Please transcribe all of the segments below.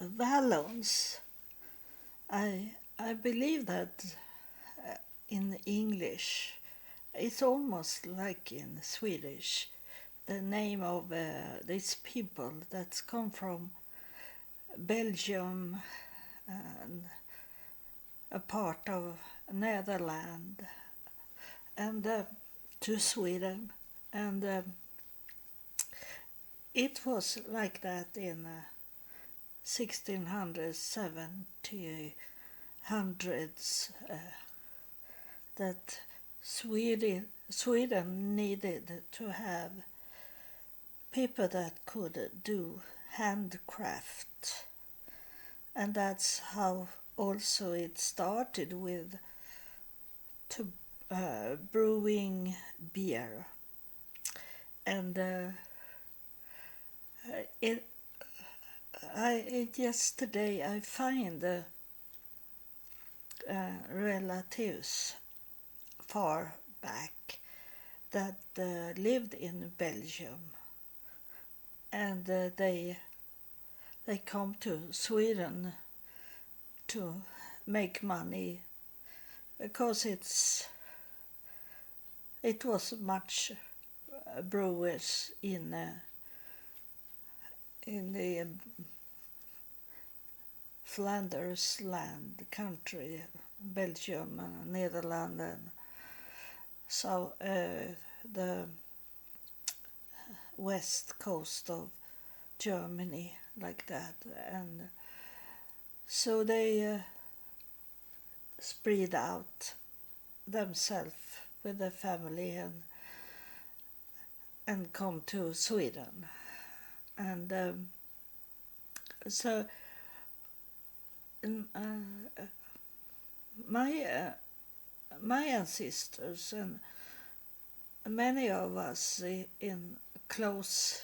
vallons. I believe that in English it's almost like in Swedish. The name of these people that's come from Belgium and a part of Netherlands and to Sweden, and it was like that in 1600s, 1700s, that Sweden needed to have people that could do handcraft, and that's how also it started with brewing beer. And it yesterday I find relatives far back that lived in Belgium, and they come to Sweden to make money because it was much brewers in the Flanders land country, Belgium and Netherlands, and so the west coast of Germany, like that. And so they spread out themselves with their family and come to Sweden. And so my ancestors and many of us in close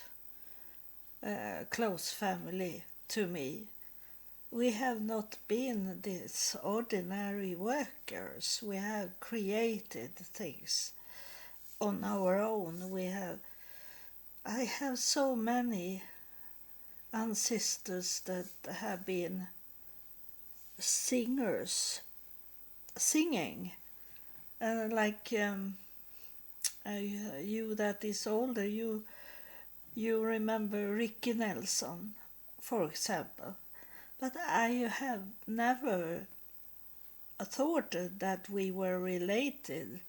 family to me, we have not been these ordinary workers. We have created things on our own. I have so many ancestors that have been singers, singing, like you that is older, you remember Ricky Nelson, for example. But I have never thought that we were related,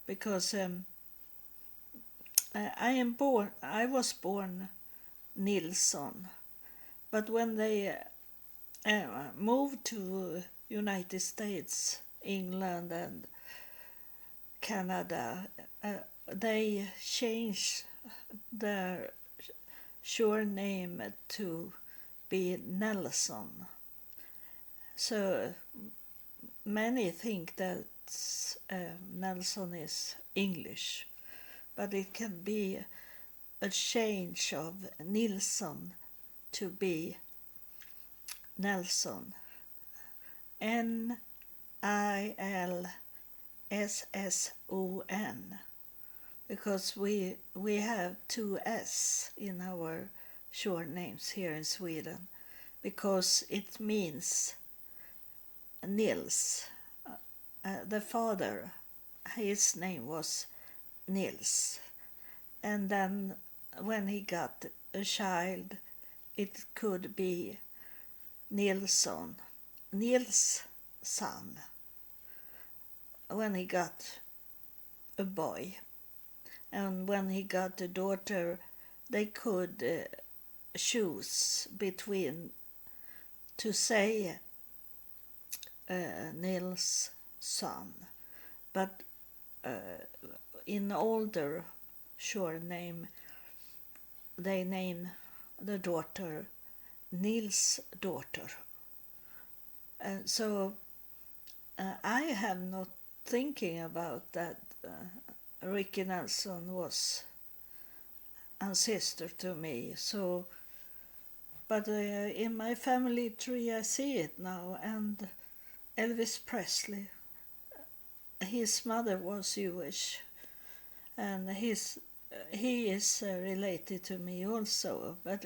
because I was born Nilsson, but when they moved to United States, England and Canada, they changed their surname to be Nelson. So many think that Nelson is English, but it can be a change of Nilsson to be Nelson. Nilsson, because we have two S in our surnames here in Sweden, because it means Nils. The father, his name was Nils, and then when he got a child, it could be Nilsson, Nils' son. When he got a boy, and when he got a daughter, they could choose between to say Nils' son, but in older surname they name the daughter Nils' daughter. So I have not thinking about that Ricky Nelson was ancestor to me. So, but in my family tree I see it now, and Elvis Presley, his mother was Jewish, and he is related to me also. But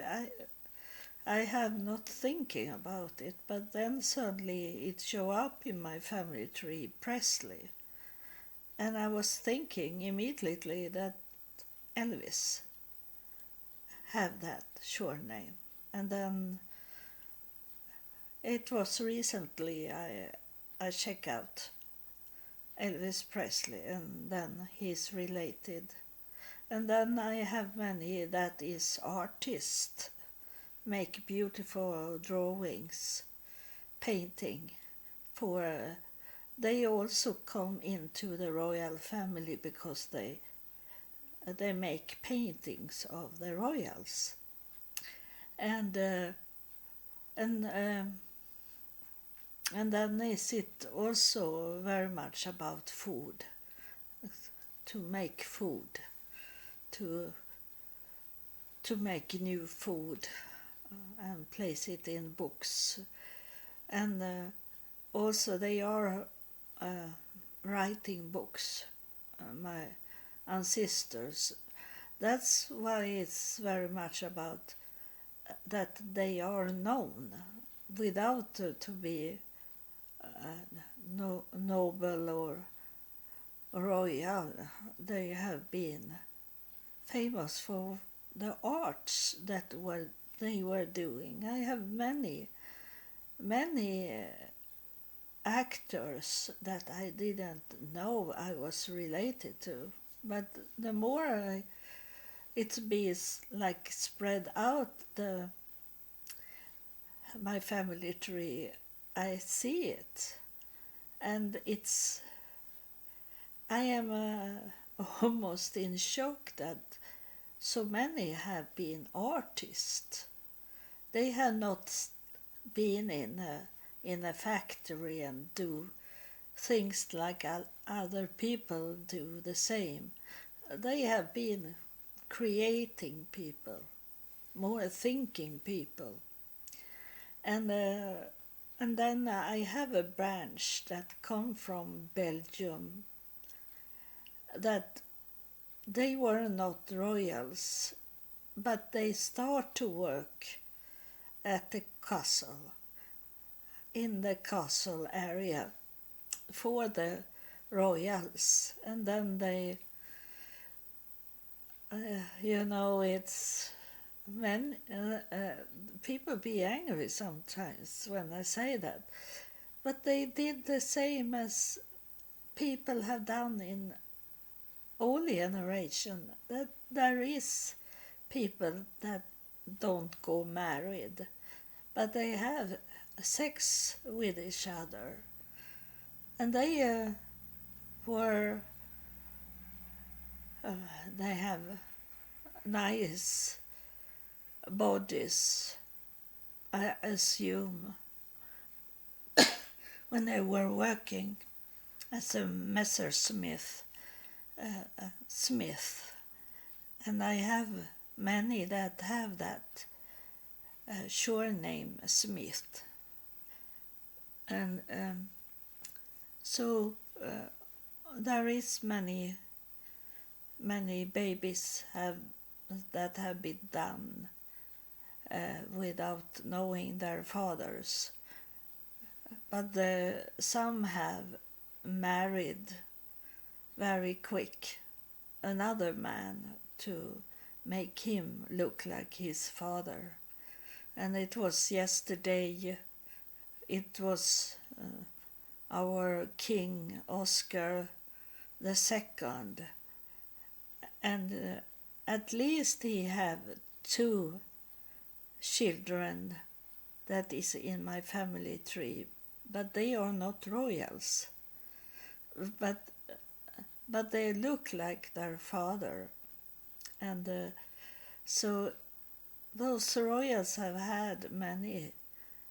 I have not thinking about it, but then suddenly it show up in my family tree, Presley. And I was thinking immediately that Elvis have that surname. And then it was recently I check out Elvis Presley, and then he's related. And then I have many that is artist, make beautiful drawings, painting. For they also come into the royal family because they make paintings of the royals, and and um, and then is it also very much about food, to make food, to make new food, and place it in books, and also they are writing books, my ancestors. That's why it's very much about that they are known without to be noble or royal. They have been famous for the arts that they were doing. I have many actors that I didn't know I was related to, but the more it be like spread out my family tree, I see it, and I am almost in shock that so many have been artists. They have not been in a factory and do things like other people do the same. They have been creating people, more thinking people. And then I have a branch that come from Belgium that they were not royals, but they start to work at the castle, in the castle area for the royals. And then they, it's when people be angry sometimes when I say that, but they did the same as people have done in all generation. That there is people that don't go married, but they have sex with each other, and they were they have nice bodies, I assume, when they were working as a messersmith, smith. And I have many that have that surname Smith. And so there is many babies that have been done without knowing their fathers, but some have married very quick another man to make him look like his father. And it was yesterday, it was our King Oscar II, and at least he have 2 children that is in my family tree, but they are not royals, but they look like their father. And so those royals have had many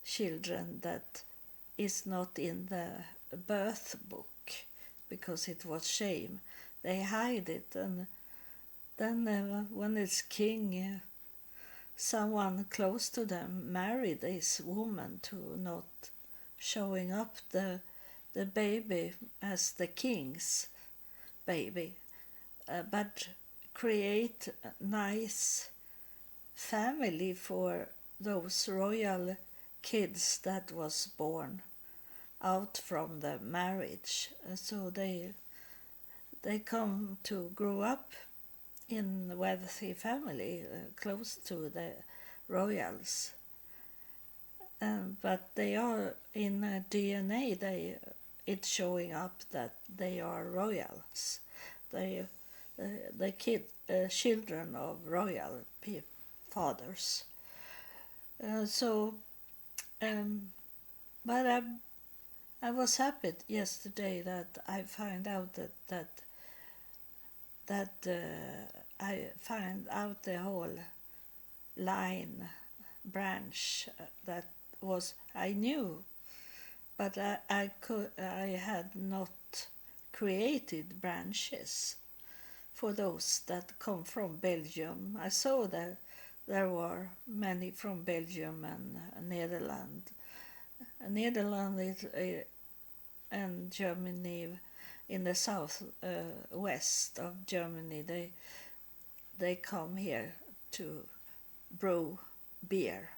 children that is not in the birth book because it was shame. They hide it, and then when it's king, someone close to them married this woman to not showing up the baby as the king's baby, but create a nice family for those royal kids that was born out from the marriage. So they come to grow up in a wealthy family close to the royals. But they are in DNA. It's showing up that they are royals. They the children of royal fathers. So, but I was happy yesterday that I found out that I found out the whole line branch that was I knew, but I had not created branches for those that come from Belgium. I saw that there were many from Belgium and Netherlands. Netherlands and Germany, in the south west of Germany, they come here to brew beer.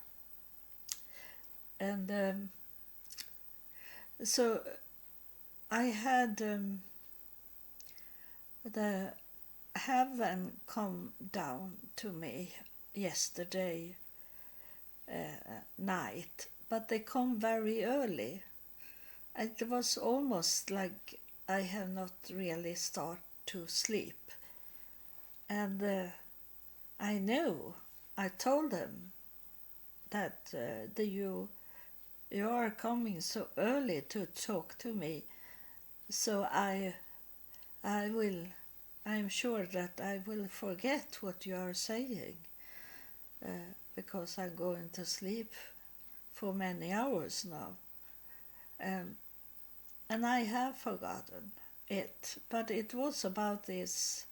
And so I had the heaven come down to me yesterday night, but they come very early. It was almost like I have not really started to sleep. And I knew, I told them that you are coming so early to talk to me, so I'm sure that I will forget what you are saying, because I'm going to sleep for many hours now. And I have forgotten it, but it was about this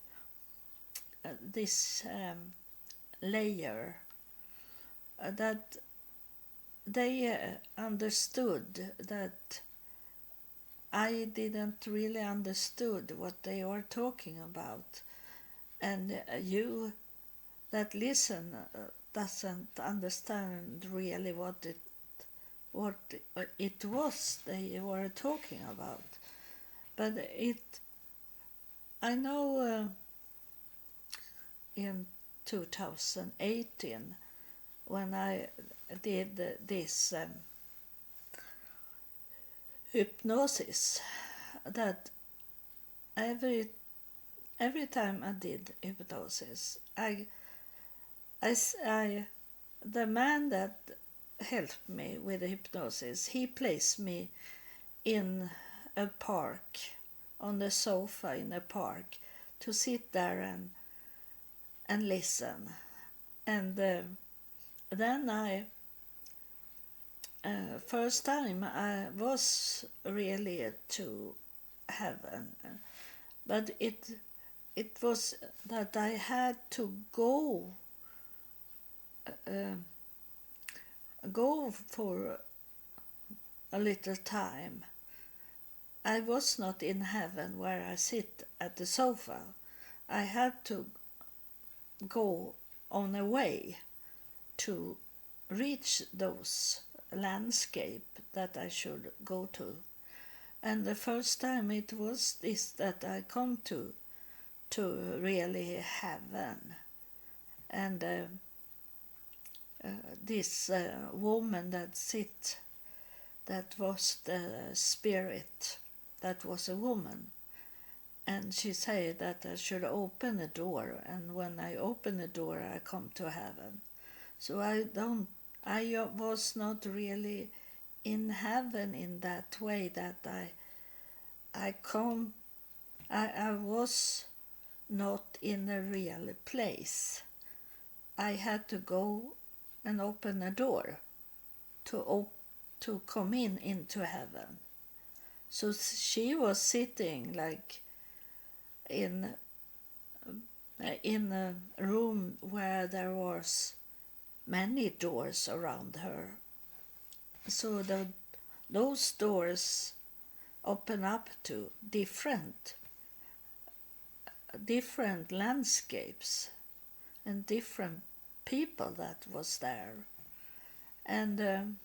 layer that they understood that I didn't really understood what they were talking about, and you that listen doesn't understand really what it was they were talking about. But I know in 2018 when I did this hypnosis, that every time I did hypnosis, the man that helped me with the hypnosis, he placed me in a park, on the sofa in a park, to sit there and listen. And then I first time I was really to heaven, but it was that I had to go for a little time. I was not in heaven where I sit at the sofa. I had to go on a way to reach those landscape that I should go to. And the first time it was this that I come to really heaven. And this woman that was the spirit, that was a woman, and she said that I should open a door, and when I open the door I come to heaven. So I was not really in heaven in that way, that I was not in a real place. I had to go and open a door to come into heaven. So she was sitting like in a room where there was many doors around her. So those doors open up to different landscapes and different people that was there. and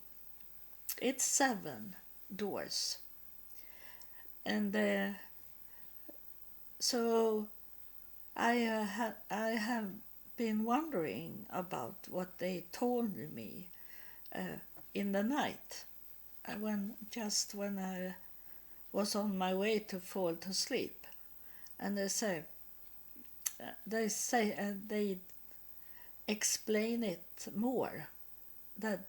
it's 7 doors. And so I have been wondering about what they told me in the night, when I was on my way to fall to sleep, and they explain it more, that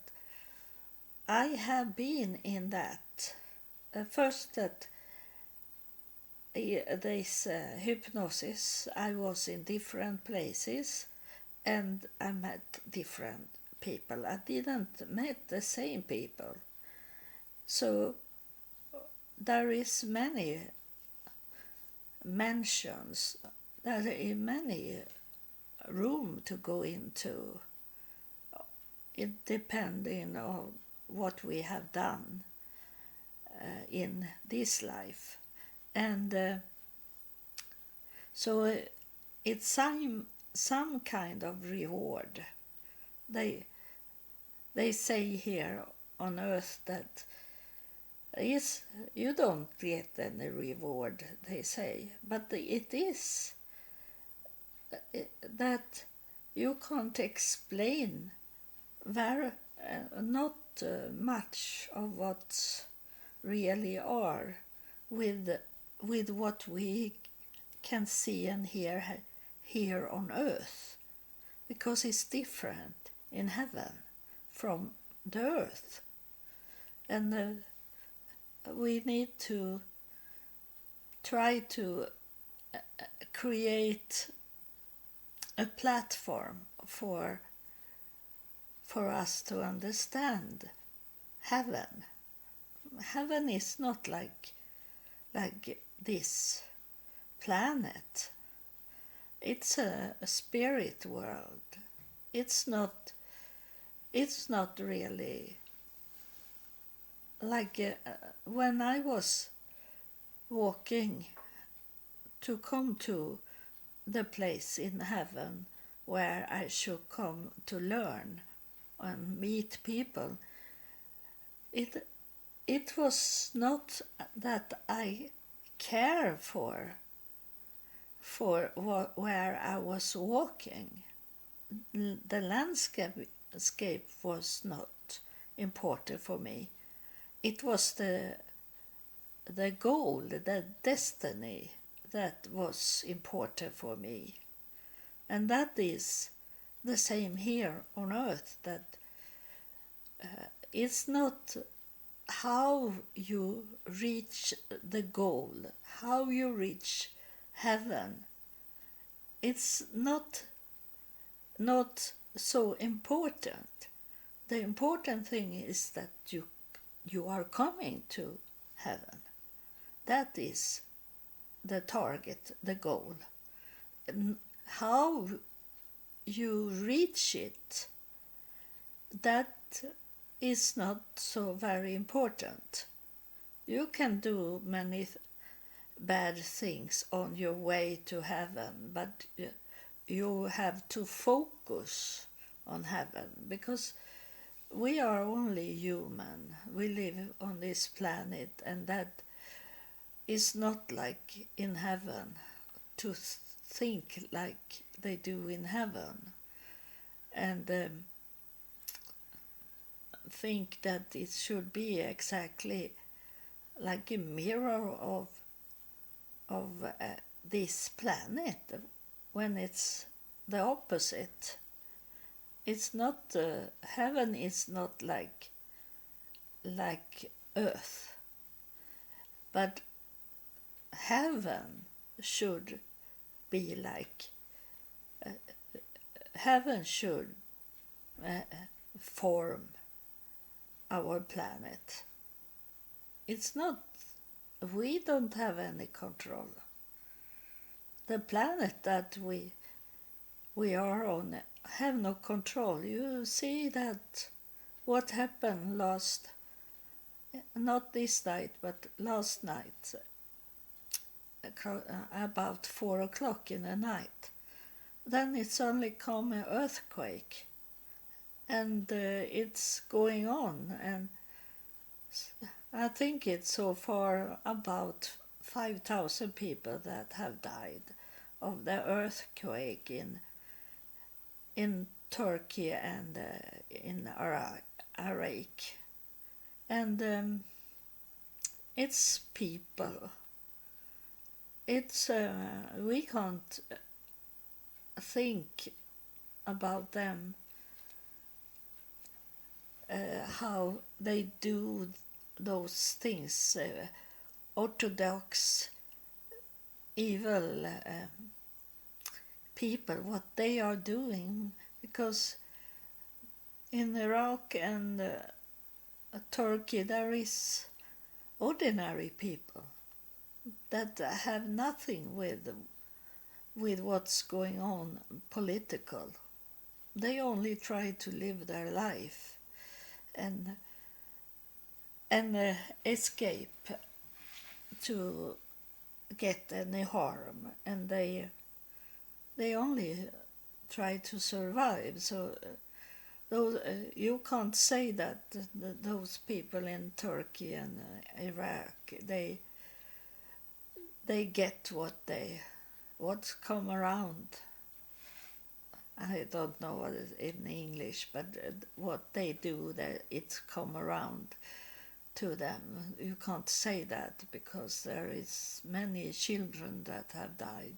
I have been in that first, that this hypnosis, I was in different places and I met different people. I didn't meet the same people. So there is many mentions, there is many room to go into, it depending on what we have done in this life. And so it's some kind of reward. They say here on earth that you don't get any reward, they say, but it is that you can't explain not much of what really are with what we can see and hear here on earth, because it's different in heaven from the earth. And we need to try to create a platform for us to understand heaven. Heaven is not like this planet. It's a spirit world. It's not really like when I was walking to come to the place in heaven where I should come to learn and meet people. It was not that I care for where I was walking. The landscape was not important for me. It was the goal, the destiny that was important for me. And that is the same here on earth, that it's not how you reach the goal, how you reach heaven. It's not so important. The important thing is that you are coming to heaven. That is the target, the goal. And how you reach it, that is not so very important. You can do many bad things on your way to heaven, but you have to focus on heaven, because we are only human. We live on this planet, and that is not like in heaven, to think like they do in heaven, and think that it should be exactly like a mirror of this planet, when it's the opposite. It's not heaven is not like earth, but heaven should be like heaven should form our planet. It's not, we don't have any control. The planet that we are on have no control. You see that what happened not this night, but last night, about 4 o'clock in the night. Then it suddenly come an earthquake, and it's going on, and I think it's so far about 5,000 people that have died of the earthquake in Turkey and in Iraq. And it's people. It's we can't think about them, how they do those things, orthodox evil people, what they are doing, because in Iraq and Turkey there is ordinary people that have nothing with what's going on political. They only try to live their life and escape to get any harm, and they only try to survive. So those, you can't say that those people in Turkey and Iraq they get what's come around. I don't know what it is in English, but what they do, that it's come around to them. You can't say that because there is many children that have died.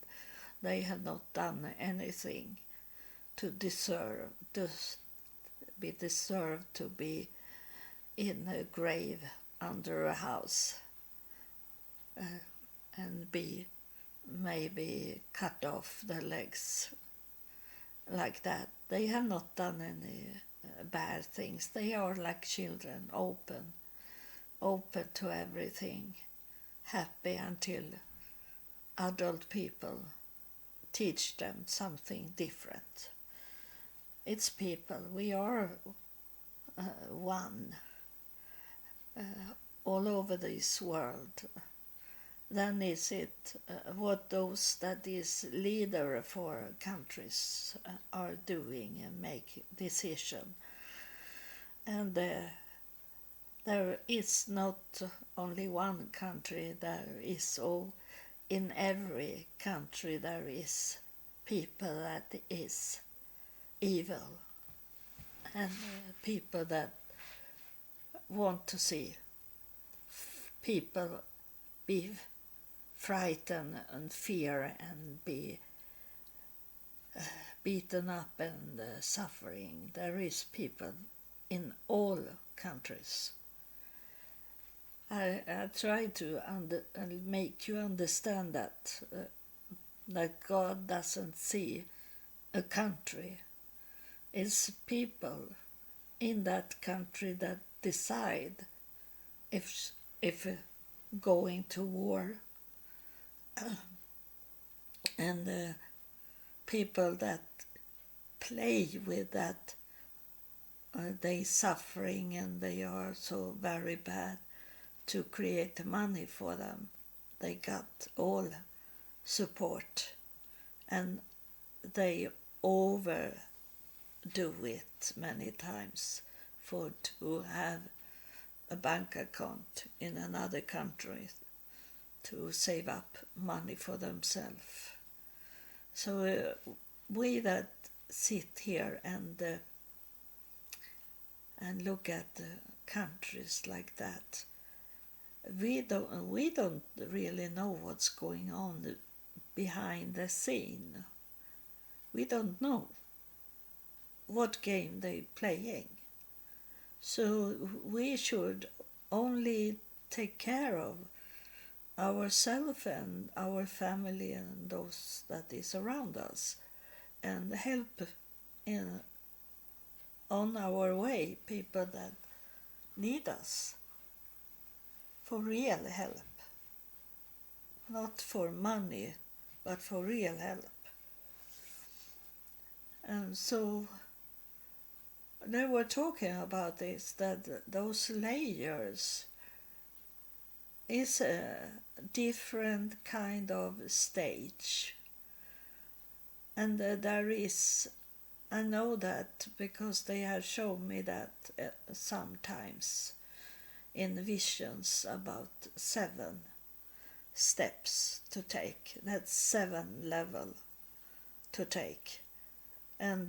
They have not done anything to deserve to be in a grave under a house and be maybe cut off their legs like that. They have not done any bad things. They are like children, open to everything, happy until adult people teach them something different. It's people. We are one all over this world. Then is it what those that is leader for countries are doing and make decision. And there is not only one country, there is in every country there is people that is evil, and people that want to see people be frightened and fear and be beaten up and suffering. There is people in all countries. I try to make you understand that God doesn't see a country. It's people in that country that decide if going to war, and people that play with that, they suffering and they are so very bad to create money for them. They got all support and they overdo it many times to have a bank account in another country to save up money for themselves. So we that sit here and look at countries like that, we don't really know what's going on behind the scene. We don't know what game they're playing. So we should only take care of ourselves and our family and those that is around us, and help on our way people that need us for real help, not for money but for real help. And so they were talking about this, that those layers is a different kind of stage, and there is I know that because they have shown me that sometimes in visions about 7 steps to take. That's 7 level to take, and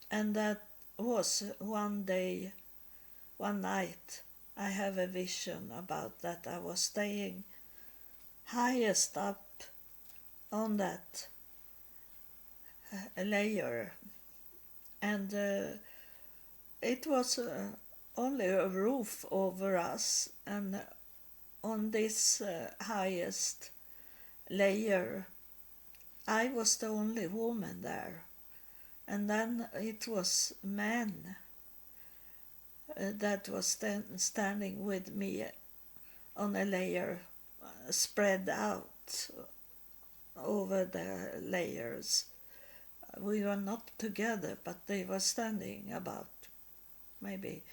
that was one day, one night. I have a vision about that. I was staying highest up on that layer, and it was only a roof over us, and on this highest layer I was the only woman there, and then it was men that was standing with me on a layer spread out over the layers. We were not together, but they were standing about maybe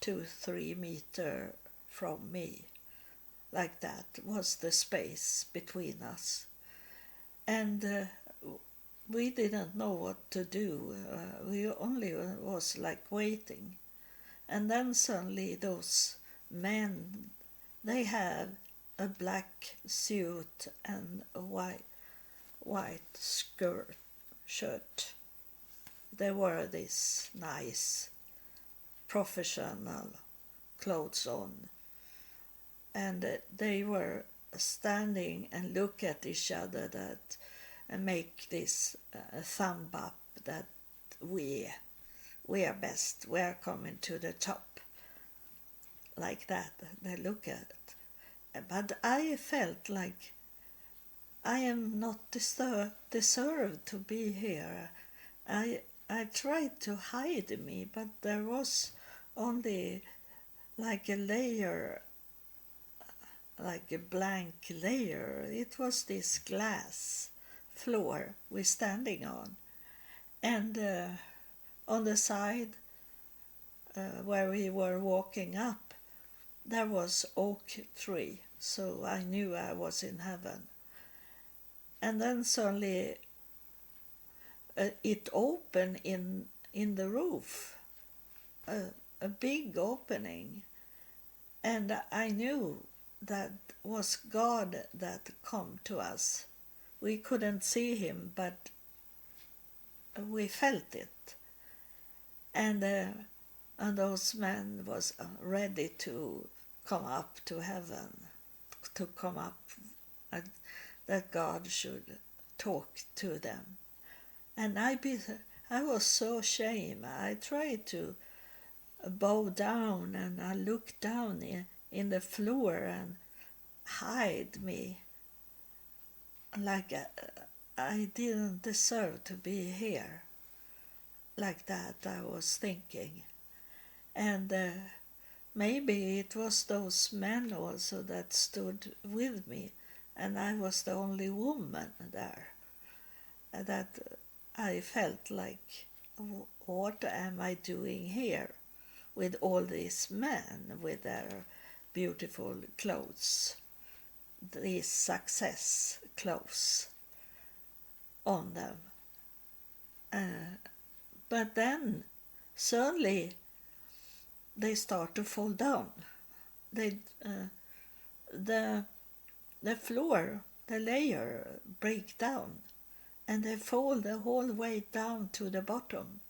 2-3 meters from me. Like that was the space between us. And we didn't know what to do. We only was like waiting. And then suddenly those men, they have a black suit and a white shirt. They wore this nice professional clothes on, and they were standing and look at each other that and make this thumb up that we are best, we are coming to the top, like that. They look at it, but I felt like I am not deserved to be here. I tried to hide me, but there was only like a layer, like a blank layer. It was this glass floor we're standing on, and on the side where we were walking up, there was oak tree, so I knew I was in heaven. And then suddenly it opened in the roof, a big opening, and I knew that was God that come to us. We couldn't see him, but we felt it. And those men was ready to come up to heaven, to come up, that God should talk to them. And I was so ashamed. I tried to bow down, and I looked down in the floor and hide me, like I didn't deserve to be here. Like that I was thinking. And maybe it was those men also that stood with me, and I was the only woman there. That I felt like, what am I doing here with all these men with their beautiful clothes, these success clothes on them. But then suddenly they start to fall down. The floor, the layer break down, and they fall the whole way down to the bottom.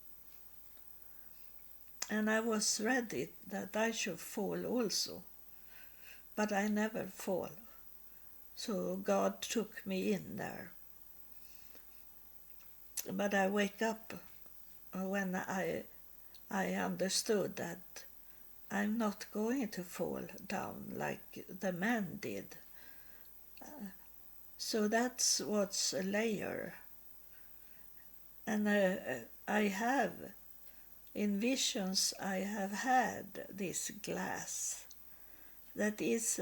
And I was ready that I should fall also, but I never fall. So God took me in there. But I wake up when I understood that I'm not going to fall down like the man did. So that's what's a layer. And I have, in visions, I have had this glass that is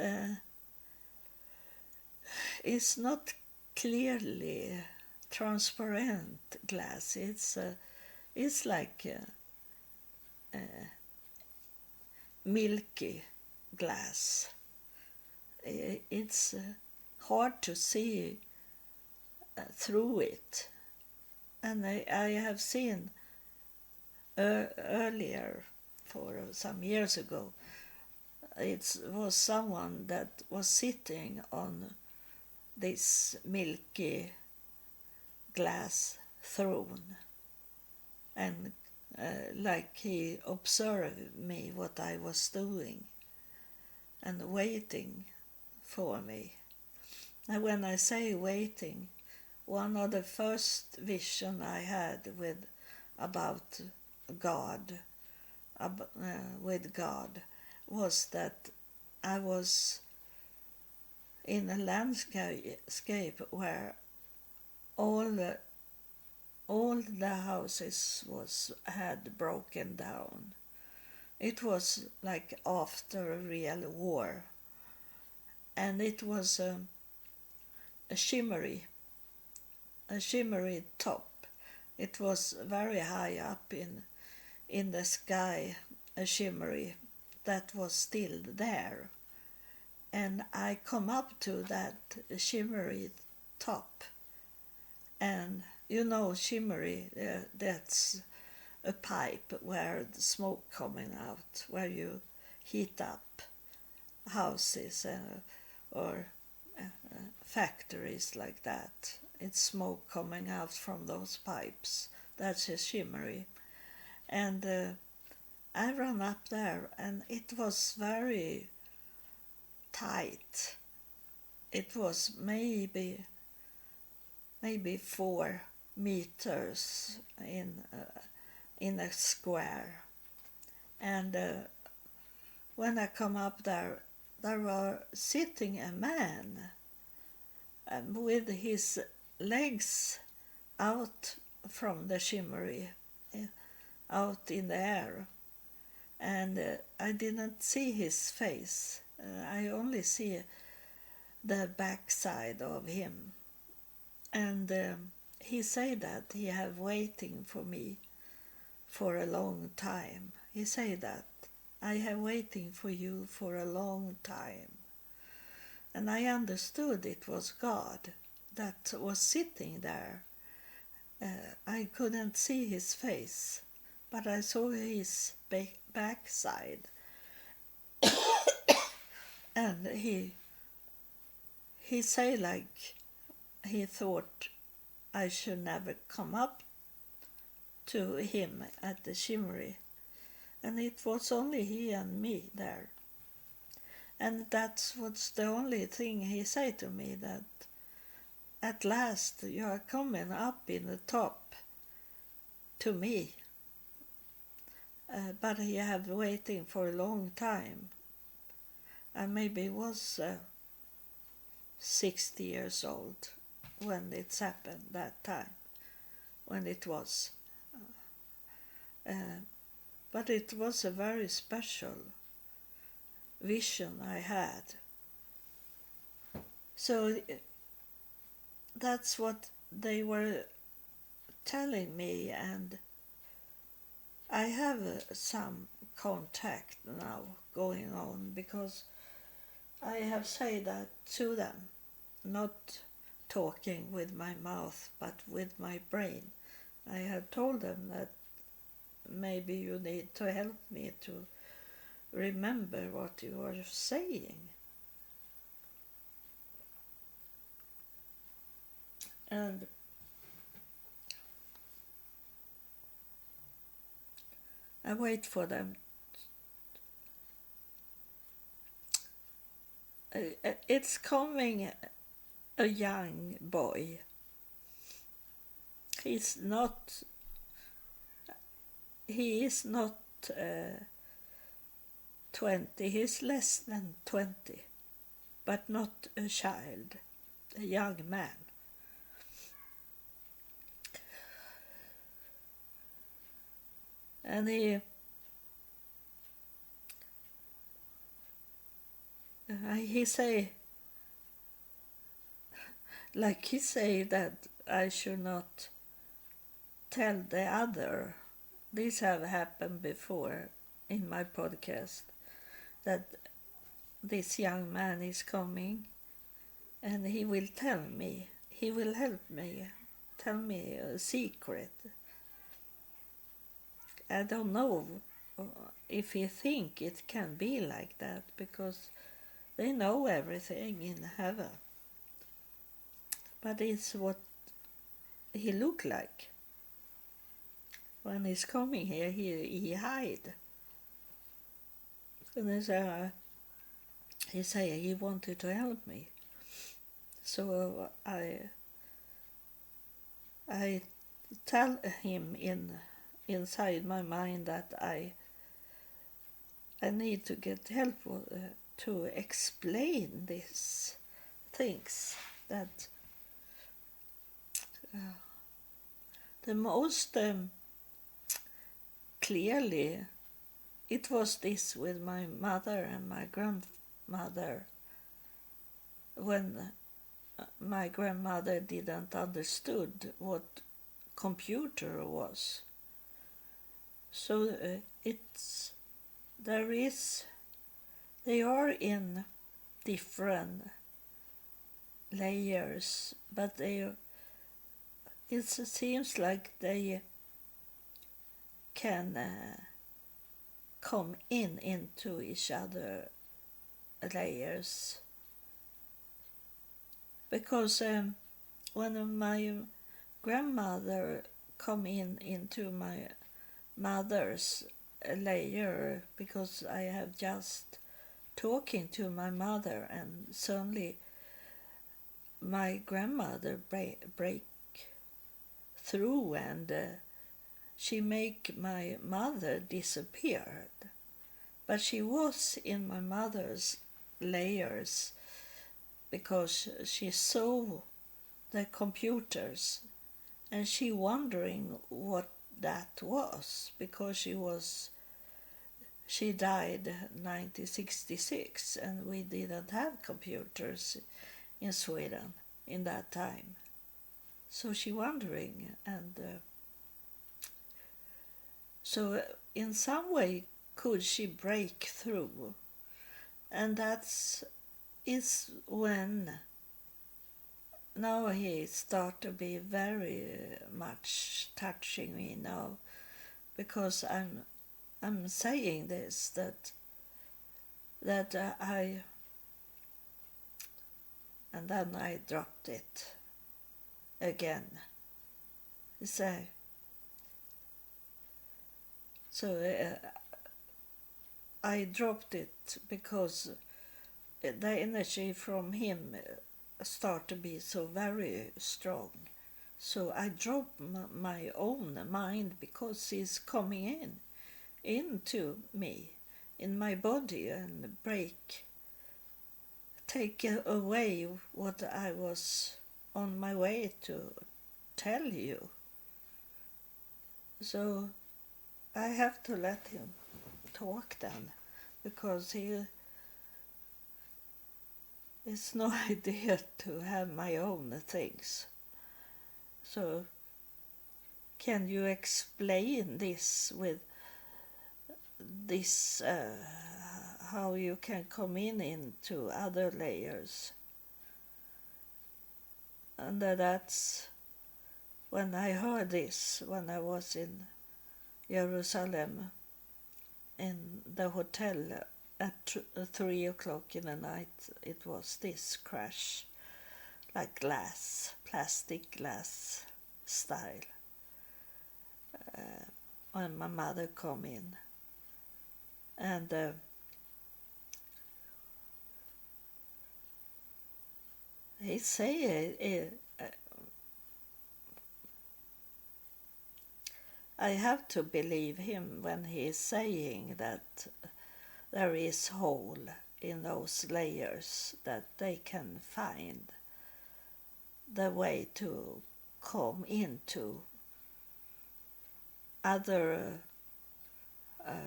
not clearly transparent glass. It's like milky glass. It's hard to see through it, And I have seen earlier, for some years ago, it was someone that was sitting on this milky glass throne, and like he observed me, what I was doing, and waiting for me. And when I say waiting, one of the first vision I had about God, with God, was that I was in a landscape where all the houses had broken down. It was like after a real war, and it was a shimmery top. It was very high up in the sky, a shimmery that was still there. And I come up to that shimmery top, and shimmery, that's a pipe where the smoke coming out, where you heat up houses or factories like that. It's smoke coming out from those pipes. That's a shimmery. And I ran up there, and it was very tight. It was maybe 4 meters in a square. And when I come up there were sitting a man with his legs out from the shimmery, out in the air. And I didn't see his face. I only see the backside of him. And he said that he have waiting for me for a long time. He said that I have waiting for you for a long time. And I understood it was God that was sitting there. I couldn't see his face, but I saw his backside. And he said like he thought I should never come up to him at the shimmery. And it was only he and me there. And that was the only thing he said to me, that at last you are coming up in the top to me. But he have waiting for a long time. And maybe was 60 years old when it happened that time, when it was. But it was a very special vision I had. So that's what they were telling me, and I have some contact now going on, because I have said that to them, not talking with my mouth but with my brain. I have told them that maybe you need to help me to remember what you are saying. And I wait for them. It's coming a young boy. He is not 20, he's less than 20, but not a child, a young man. And he say, like he say that I should not tell the other. This have happened before in my podcast, that this young man is coming and he will tell me, he will help me tell me a secret. I don't know if he think it can be like that, because they know everything in heaven. But it's what he look like. When he's coming here, he hide. And he say he wanted to help me. So I tell him inside my mind that I need to get help to explain these things. That the most clearly, it was this with my mother and my grandmother, when my grandmother didn't understood what computer was. So they are in different layers, but it seems like they can come into each other layers. Because when my grandmother come into my mother's layer, because I have just talking to my mother, and suddenly my grandmother break through, and she make my mother disappeared. But she was in my mother's layers because she saw the computers, and she wondering what that was, because she died 1966, and we didn't have computers in Sweden in that time. So she wondering, and so in some way could she break through, and is when now he start to be very much touching me now, because I'm saying this, that I, and then I dropped it again. So I dropped it because the energy from him start to be so very strong. So I drop my own mind, because he's coming into me, in my body, and take away what I was on my way to tell you. So I have to let him talk then, because it's no idea to have my own things. So can you explain this with this, how you can come into other layers? And that's when I heard this, when I was in Jerusalem in the hotel at 3 o'clock in the night. It was this crash, like plastic glass style, when my mother come in. And he say, I have to believe him when he is saying that there is hole in those layers, that they can find the way to come into other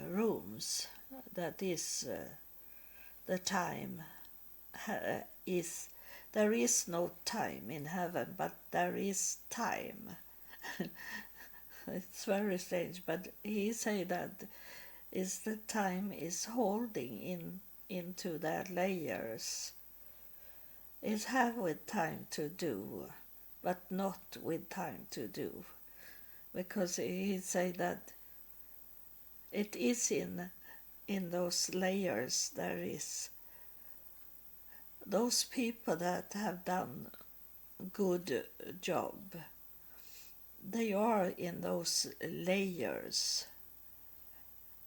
rooms. That is the time is, there is no time in heaven, but there is time. It's very strange, but he say that is the time is holding into their layers. Is have with time to do but not with time to do, because he say that it is in those layers there is those people that have done good job. They are in those layers,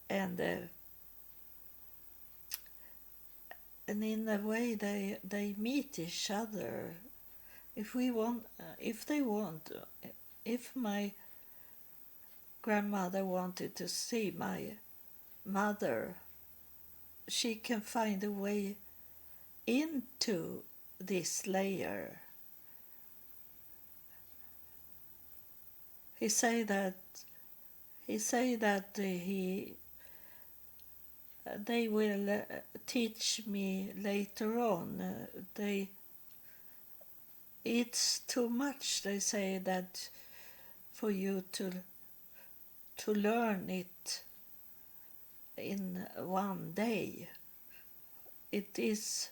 and in a way they meet each other. If my grandmother wanted to see my mother, she can find a way into this layer. He say that they will teach me later on. It's too much, they say, that for you to learn it in one day. It is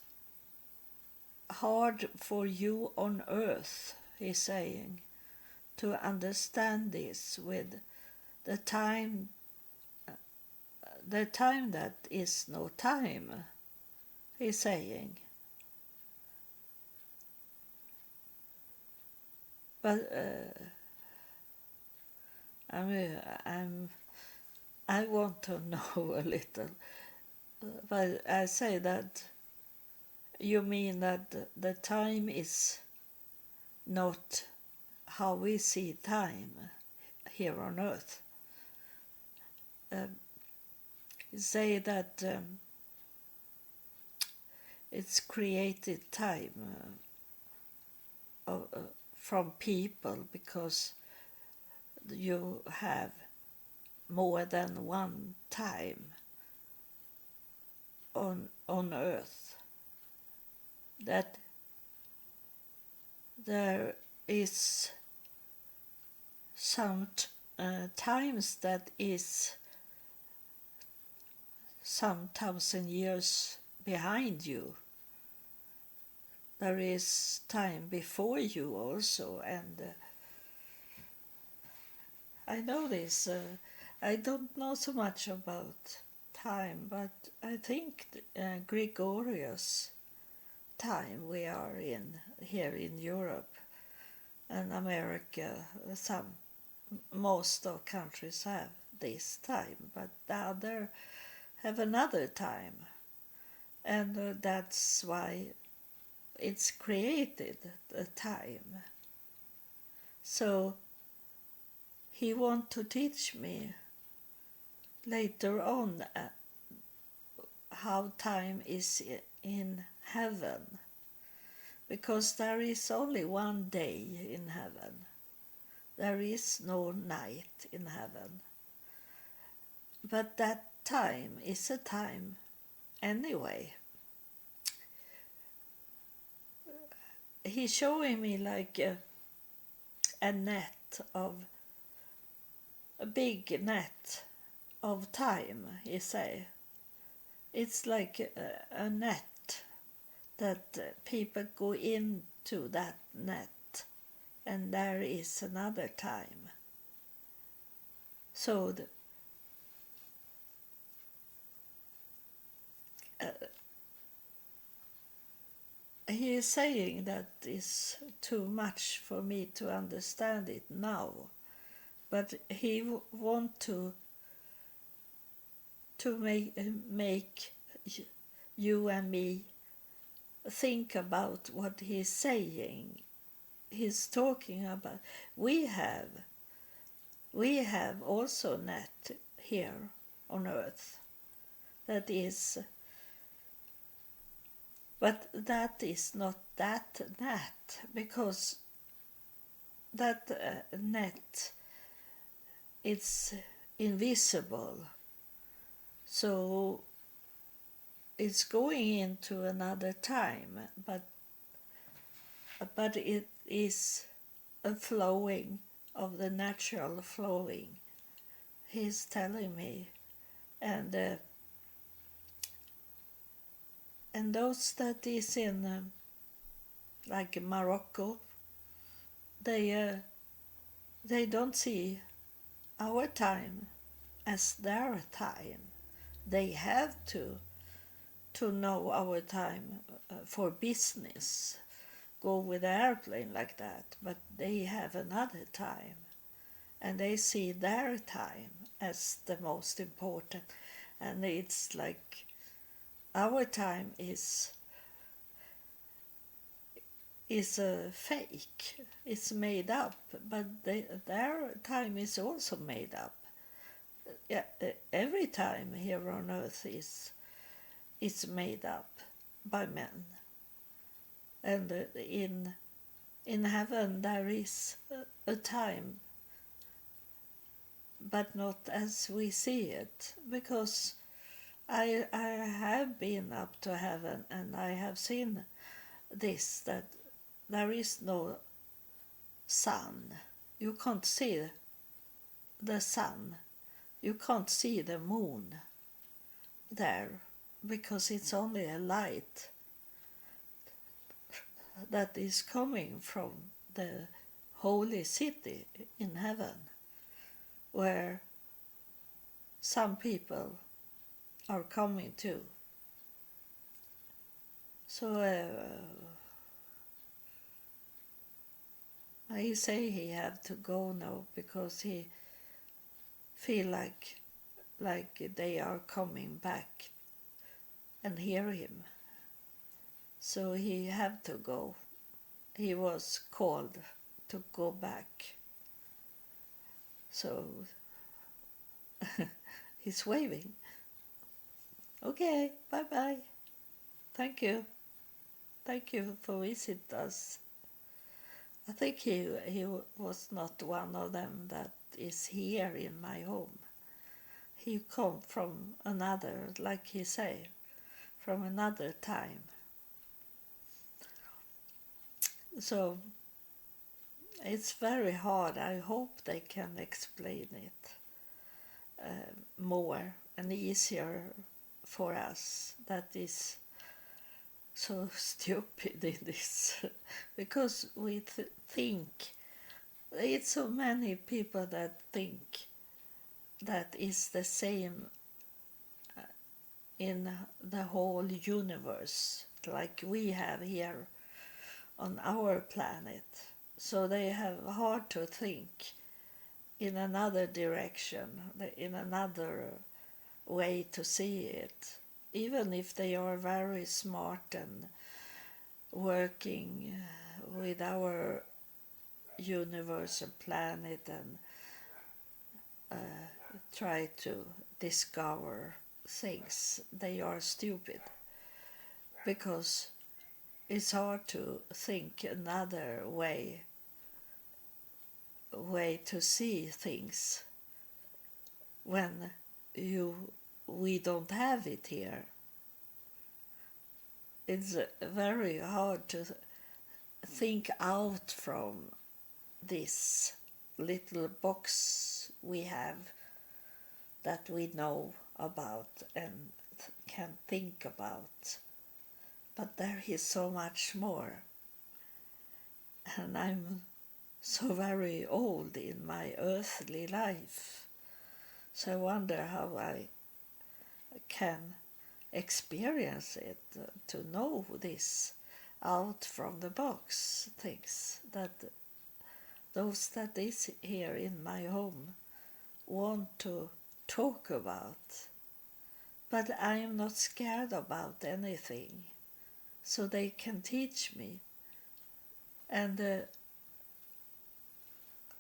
hard for you on earth, he's saying, to understand this with the time that is no time, he's saying. But I want to know a little. But I say that you mean that the time is not how we see time here on earth. Say that it's created time from people because you have more than one time on earth, that there is some times that is some 1,000 years behind you. There is time before you also, and I know this. I don't know so much about time, but I think Gregorius time we are in here in Europe and America. Most of countries have this time, but the other have another time, and that's why it's created the time. So he want to teach me later on how time is in heaven, because there is only one day in heaven. There is no night in heaven. But that time is a time anyway. He's showing me like a net of a big net of time, he say. It's like a net that people go into that net, and there is another time. So he is saying that is too much for me to understand it now, but he want to make you and me think about what he's saying. He's talking about we have also net here on earth that is, but that is not that net, because that net it's invisible, so it's going into another time, but it is a flowing of the natural flowing, he's telling me. And those that is in like Morocco, they don't see our time as their time. They have to know our time for business, go with the airplane like that, but they have another time, and they see their time as the most important. And it's like our time is a fake, it's made up, but their time is also made up. Yeah, every time here on earth is made up by men, and in heaven there is a time, but not as we see it, because I have been up to heaven and I have seen this, that there is no sun. You can't see the sun. You can't see the moon there, because it's only a light that is coming from the holy city in heaven, where some people are coming to. So I say he have to go now, because he feel like they are coming back and hear him. So he have to go. He was called to go back. So he's waving. Okay, bye-bye. Thank you. Thank you for visiting us. I think he was not one of them that is here in my home. He come from another, like he say, from another time. So it's very hard. I hope they can explain it more and easier for us. That is so stupid in this, because we think it's so many people that think that is the same in the whole universe, like we have here on our planet. So they have hard to think in another direction, in another way to see it, even if they are very smart and working with our universal planet and try to discover things. They are stupid, because it's hard to think another way to see things when we don't have it here. It's very hard to think out from this little box we have that we know about and can think about. But there is so much more. And I'm so very old in my earthly life. So I wonder how I can experience it, to know this out from the box things that those that is here in my home want to talk about. But I am not scared about anything, so they can teach me. And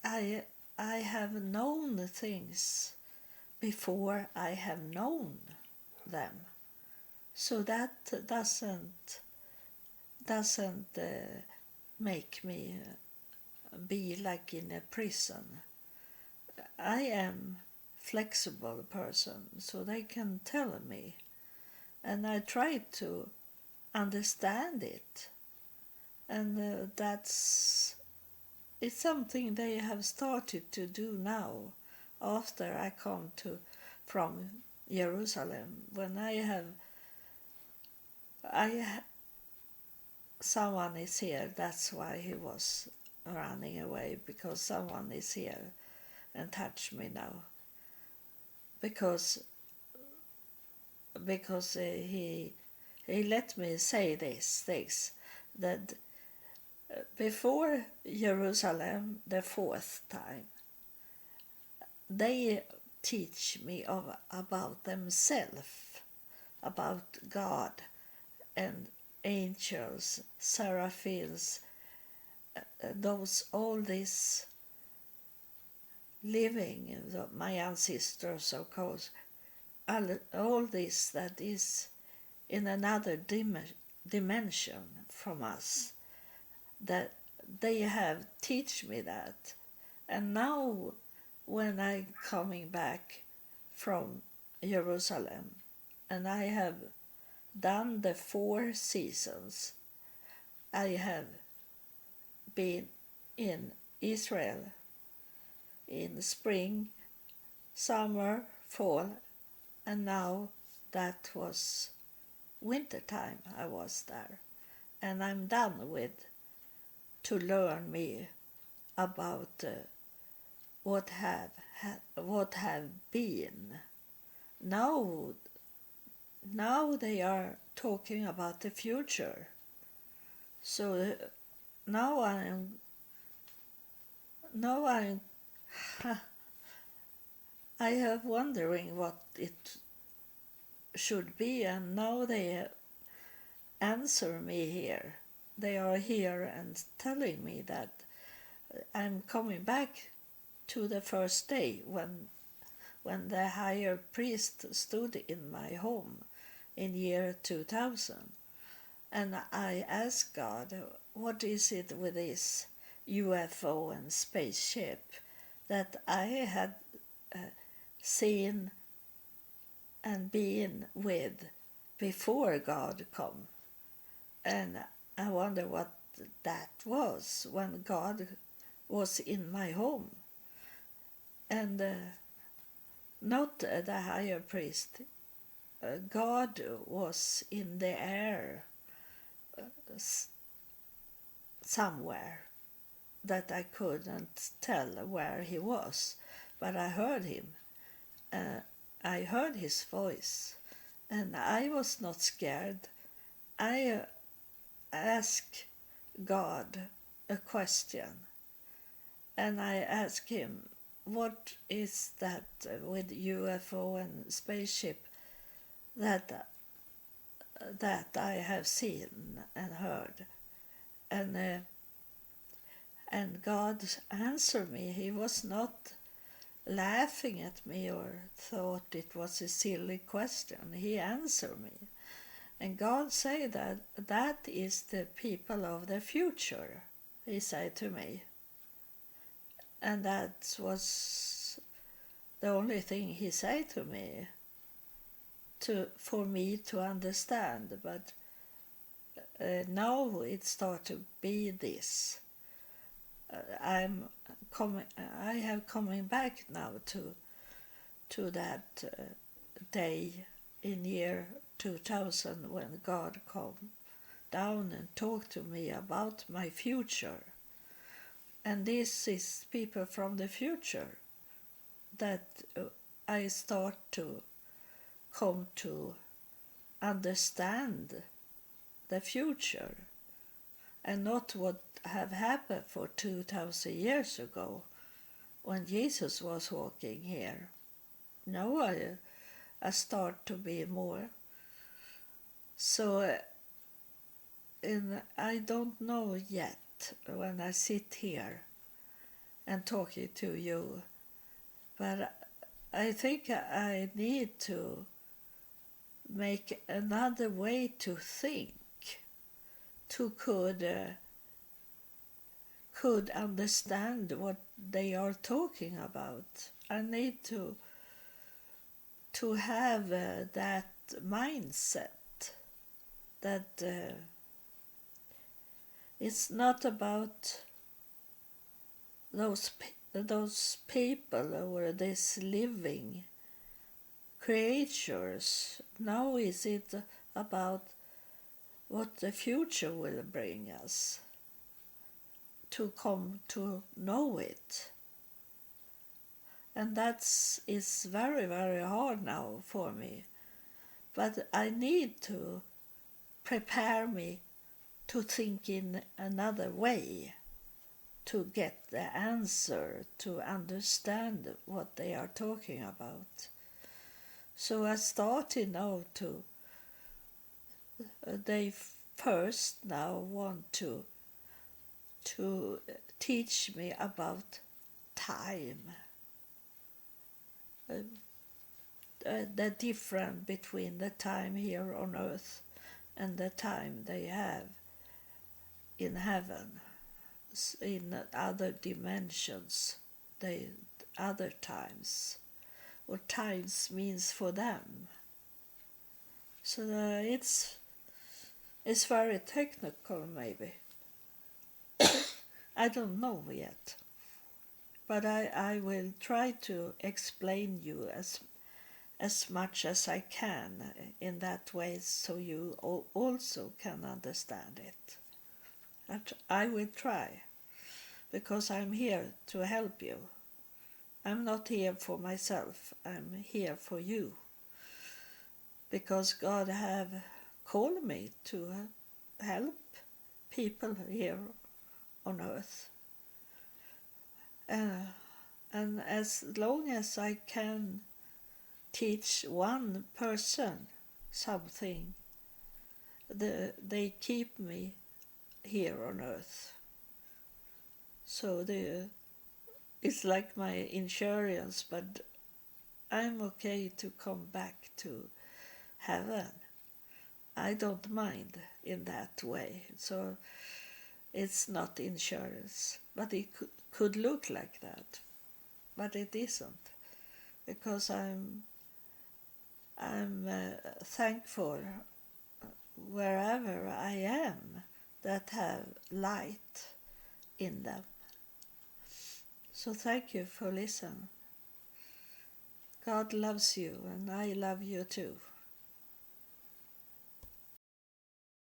I have known things before I have known them. So that doesn't make me be like in a prison. I am flexible person, so they can tell me, and I try to understand it. And it's something they have started to do now, after I come from Jerusalem. When someone is here, that's why he was running away because someone is here and touch me now. Because he let me say these things, that before Jerusalem the fourth time, they teach me about themselves, about God and angels, seraphims, all this living, my ancestors, of course, all this that is in another dimension from us, that they have teach me that. And now when I'm coming back from Jerusalem and I have done the 4 seasons, I have been in Israel in spring, summer, fall, and now that was winter time I was there. And I'm done with to learn me about what have been. Now they are talking about the future. So now I'm I have wondering what it should be, and now they answer me here. They are here and telling me that I'm coming back to the first day when the higher priest stood in my home in year 2000. And I asked God, what is it with this UFO and spaceship that I had seen and been with before God come? And I wonder what that was when God was in my home. And not the higher priest. God was in the air somewhere that I couldn't tell where he was, but I heard him. I heard his voice, and I was not scared. I asked God a question, and I asked him, what is that with UFO and spaceship that I have seen and heard? And God answered me. He was not laughing at me or thought it was a silly question. He answered me. And God said that is the people of the future, he said to me. And that was the only thing he said to me for me to understand. But now it started to be this. I have coming back now to that day in year 2000 when God come down and talked to me about my future. And this is people from the future that I start to come to understand the future, and not what have happened for 2000 years ago when Jesus was walking here. Now I start to be more. So I don't know yet when I sit here and talking to you, but I think I need to make another way to think to could understand what they are talking about. I need to have that mindset that it's not about those people or this living creatures. Now is it about what the future will bring us to come to know it. And is very, very hard now for me. But I need to prepare me to think in another way, to get the answer, to understand what they are talking about. So I started now they first now want to teach me about time, the difference between the time here on earth and the time they have in heaven, in other dimensions, other times, what times means for them. So it's very technical, maybe. I don't know yet, but I will try to explain you as much as I can in that way, so you also can understand it. And I will try, because I'm here to help you. I'm not here for myself, I'm here for you, because God have called me to help people here on earth. And as long as I can teach one person something, they keep me here on earth. So it's like my insurance, but I'm okay to come back to heaven. I don't mind in that way. So it's not insurance, but it could look like that, but it isn't, because I'm thankful wherever I am that have light in them. So thank you for listening. God loves you, and I love you too.